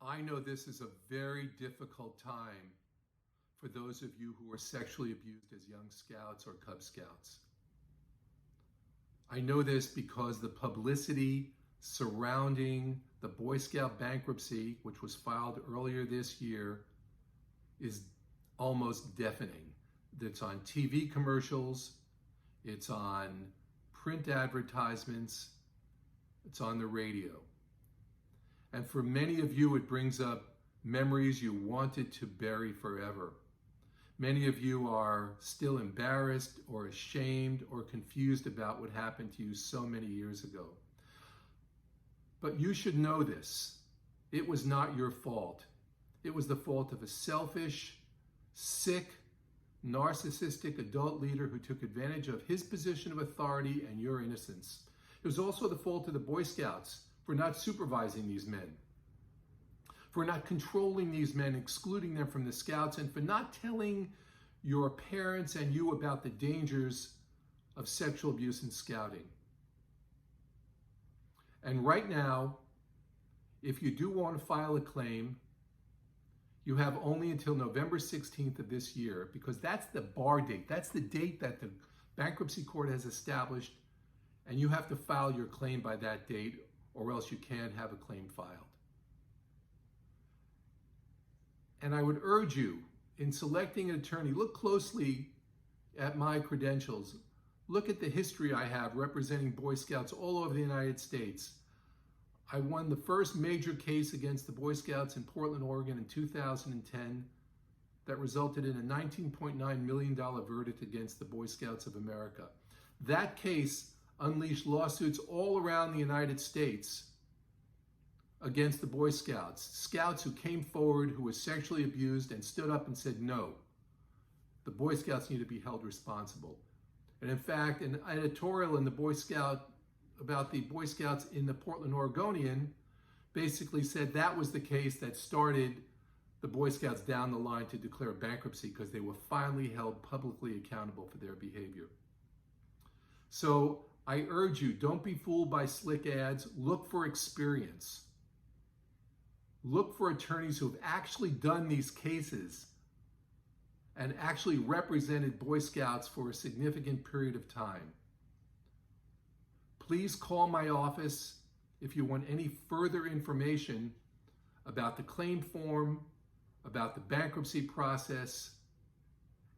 I know this is a very difficult time for those of you who were sexually abused as young scouts or Cub Scouts. I know this because the publicity surrounding the Boy Scout bankruptcy, which was filed earlier this year, is almost deafening. It's on TV commercials, it's on print advertisements, it's on the radio. And for many of you, it brings up memories you wanted to bury forever. Many of you are still embarrassed or ashamed or confused about what happened to you so many years ago. But you should know this. It was not your fault. It was the fault of a selfish, sick, narcissistic adult leader who took advantage of his position of authority and your innocence. It was also the fault of the Boy Scouts for not supervising these men, for not controlling these men, excluding them from the Scouts, and for not telling your parents and you about the dangers of sexual abuse in Scouting. And right now, if you do want to file a claim, you have only until November 16th of this year, because that's the bar date. That's the date that the bankruptcy court has established, and you have to file your claim by that date, or else you can't have a claim filed. And I would urge you, in selecting an attorney, look closely at my credentials. Look at the history I have representing Boy Scouts all over the United States. I won the first major case against the Boy Scouts in Portland, Oregon in 2010 that resulted in a $19.9 million verdict against the Boy Scouts of America. That case unleashed lawsuits all around the United States against the Boy Scouts. Scouts who came forward, who were sexually abused, and stood up and said, no, the Boy Scouts need to be held responsible. And in fact, an editorial in the Boy Scout about the Boy Scouts in the Portland Oregonian basically said that was the case that started the Boy Scouts down the line to declare bankruptcy, because they were finally held publicly accountable for their behavior. So I urge you, don't be fooled by slick ads. Look for experience. Look for attorneys who have actually done these cases and actually represented Boy Scouts for a significant period of time. Please call my office if you want any further information about the claim form, about the bankruptcy process,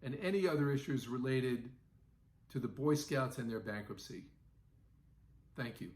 and any other issues related to the Boy Scouts and their bankruptcy. Thank you.